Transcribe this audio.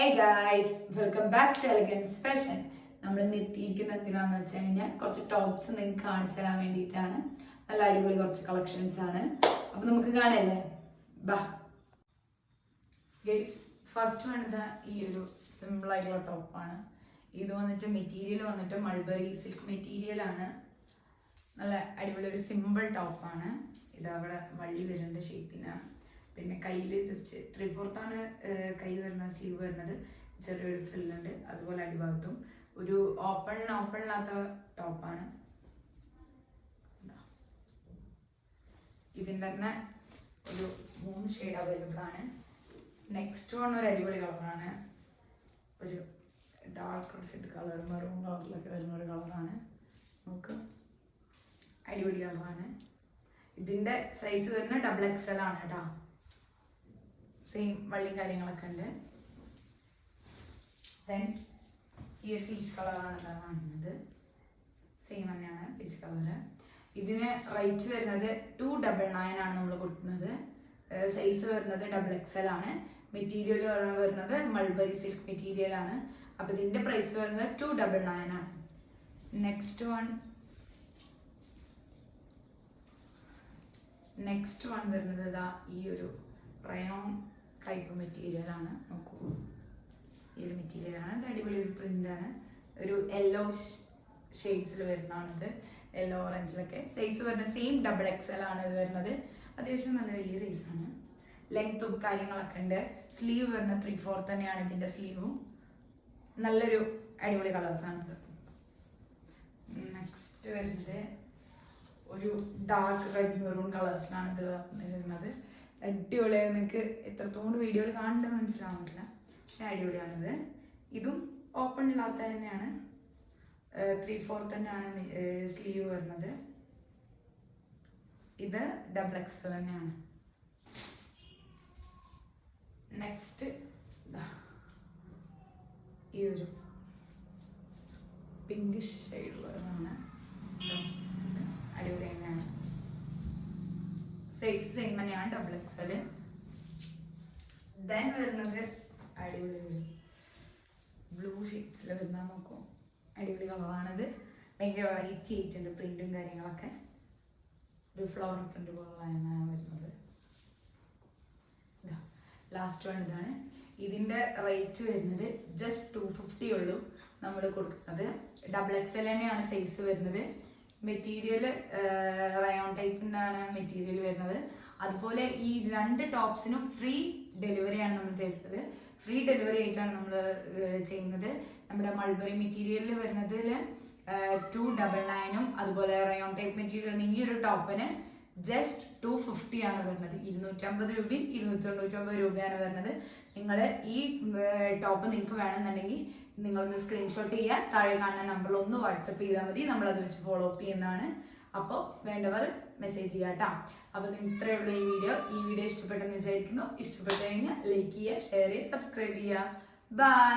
Hey guys, welcome back to Elegance Fashion. നമ്മൾ ഇന്ന് എത്തിയിരിക്കുന്ന എന്തിനാന്ന് വെച്ച് കഴിഞ്ഞാൽ കുറച്ച് ടോപ്സ് നിങ്ങൾക്ക് കാണിച്ചു തരാൻ വേണ്ടിയിട്ടാണ്. നല്ല അടിപൊളി കുറച്ച് കളക്ഷൻസ് ആണ്. അപ്പൊ നമുക്ക് കാണല്ലേ. ബാ ഗൈസ്, ഫസ്റ്റ് വൺ ഇതാ ഈ ഒരു സിമ്പിൾ ആയിട്ടുള്ള ടോപ്പാണ്. ഇത് വന്നിട്ട് മെറ്റീരിയൽ വന്നിട്ട് മൾബറി സിൽക്ക് മെറ്റീരിയൽ ആണ്. നല്ല അടിപൊളി ഒരു സിമ്പിൾ ടോപ്പാണ്. ഇത് അവിടെ വള്ളി വരുന്നുണ്ട് ഷേപ്പിന്. പിന്നെ കയ്യിൽ ജസ്റ്റ് 3/4 ആണ് കയ്യിൽ വരുന്ന സ്ലീവ് വരുന്നത്. ചെറിയൊരു ഫ്രില്ലുണ്ട്. അതുപോലെ അടിഭാഗത്തും ഒരു ഓപ്പണില്ലാത്ത ടോപ്പാണ്. ഇതിൻ്റെ തന്നെ ഒരു 3 ഷെയ്ഡ് അവൈലബിൾ ആണ്. നെക്സ്റ്റ് വൺ ഒരു അടിപൊളി കളറാണ്. ഒരു ഡാർക്ക് റെഡ് കളർ മെറൂൺ കളറിലൊക്കെ വരുന്ന ഒരു കളറാണ്. നമുക്ക് അടിപൊളി കളറാണ്. ഇതിൻ്റെ സൈസ് വരുന്ന XXL ആണ് കേട്ടോ. സെയിം വള്ളി കാര്യങ്ങളൊക്കെ ഉണ്ട്. ദെൻ ഈ ഒരു പീച്ച് കളറാണ് കാണുന്നത്. സെയിം തന്നെയാണ് പീച്ച് കളറ്. ഇതിന് റേറ്റ് വരുന്നത് 299 ആണ് നമ്മൾ കൊടുക്കുന്നത്. സൈസ് വരുന്നത് XXL ആണ്. മെറ്റീരിയൽ വരുന്നത് മൾബറി സിൽക്ക് മെറ്റീരിയൽ ആണ്. അപ്പം ഇതിൻ്റെ പ്രൈസ് വരുന്നത് 299 ആണ്. നെക്സ്റ്റ് വൺ വരുന്നത് ഇതാ ഈ ഒരു റയോൺ ടൈപ്പ് മെറ്റീരിയൽ ആണ്. നോക്കൂ, ഈ ഒരു മെറ്റീരിയൽ ആണ്. ഇത് അടിപൊളി ഒരു പ്രിന്റ് ആണ്. ഒരു യെല്ലോ ഷെയ്ഡ്സിൽ വരുന്നതാണിത്. യെല്ലോ ഓറഞ്ചിലൊക്കെ. സൈസ് വരുന്നത് സെയിം XXL ആണ് ഇത് വരുന്നത്. അത്യാവശ്യം നല്ല വലിയ സൈസാണ്. ലെങ്ത്തും കാര്യങ്ങളൊക്കെ ഉണ്ട്. സ്ലീവ് വരുന്നത് 3/4 തന്നെയാണ് ഇതിൻ്റെ സ്ലീവും. നല്ലൊരു അടിപൊളി കളേഴ്സാണിത്. നെക്സ്റ്റ് വരുന്നത് ഒരു ഡാർക്ക് റെഡ് മെറൂൺ കളേഴ്സിലാണ് ഇത് വരുന്നത്. അടിപൊളിയാണ്. നിങ്ങൾക്ക് എത്രത്തോളം വീഡിയോയിൽ കാണുന്നുണ്ടെന്ന് മനസ്സിലാവുന്നില്ല, പക്ഷെ അടിപൊളിയാണിത്. ഇതും ഓപ്പൺ ഇല്ലാത്ത തന്നെയാണ്. 3/4 തന്നെയാണ് സ്ലീവ് വരുന്നത്. ഇത് XXL തന്നെയാണ്. നെക്സ്റ്റ് ഈ ഒരു പിങ്കിഷ് ഷെയ്ഡ് വരുന്നതാണ്. അടിപൊളി തന്നെയാണ്. സൈസ് സെയിം തന്നെയാണ് XXL. ദെൻ വരുന്നത് അടിപൊളി ബ്ലൂ ഷെയ്ഡ്സിൽ വരുന്ന നോക്കും. അടിപൊളി കളറാണിത്. ഭയങ്കര വെറൈറ്റി ആയിട്ടുണ്ട്. പ്രിന്റും കാര്യങ്ങളൊക്കെ ഒരു ഫ്ലവർ പ്രിന്റ് പോലെയാണ് വരുന്നത്. ലാസ്റ്റ് വൺ ഇതാണ്. ഇതിൻ്റെ റേറ്റ് വരുന്നത് ജസ്റ്റ് 250 ഉള്ളൂ നമ്മൾ കൊടുക്കുന്നത്. XXL തന്നെയാണ് സൈസ് വരുന്നത്. മെറ്റീരിയൽ റയോൺ ടൈപ്പിൻ്റെ ആണ് മെറ്റീരിയൽ വരുന്നത്. അതുപോലെ ഈ 2 ടോപ്സിനും ഫ്രീ ഡെലിവറിയാണ് നമ്മൾ തരുന്നത്. ഫ്രീ ഡെലിവറി ആയിട്ടാണ് നമ്മൾ ചെയ്യുന്നത്. നമ്മുടെ മൾബറി മെറ്റീരിയലിൽ വരുന്നതിൽ 299 അതുപോലെ റയോൺ ടൈപ്പ് മെറ്റീരിയൽ ഈ ഒരു ടോപ്പിന് ജസ്റ്റ് 250 ആണ് വരുന്നത്. 250 രൂപയും 299 രൂപയാണ് വരുന്നത്. നിങ്ങൾ ഈ ടോപ്പ് നിങ്ങൾക്ക് വേണമെന്നുണ്ടെങ്കിൽ നിങ്ങളൊന്ന് സ്ക്രീൻഷോട്ട് ചെയ്യുക. താഴെ കാണുന്ന നമ്പറിൽ ഒന്ന് വാട്സപ്പ് ചെയ്താൽ മതി. നമ്മളത് വെച്ച് ഫോളോ അപ്പ് ചെയ്യുന്നതാണ്. അപ്പോൾ വേണ്ടവർ മെസ്സേജ് ചെയ്യാം കേട്ടോ. അപ്പോൾ ഇത്രയേ ഉള്ളൂ ഈ വീഡിയോ ഇഷ്ടപ്പെട്ടെന്ന് വിചാരിക്കുന്നു. ഇഷ്ടപ്പെട്ടു കഴിഞ്ഞാൽ ലൈക്ക് ചെയ്യുക, ഷെയർ ചെയ്യുക, സബ്സ്ക്രൈബ് ചെയ്യുക. ബൈ.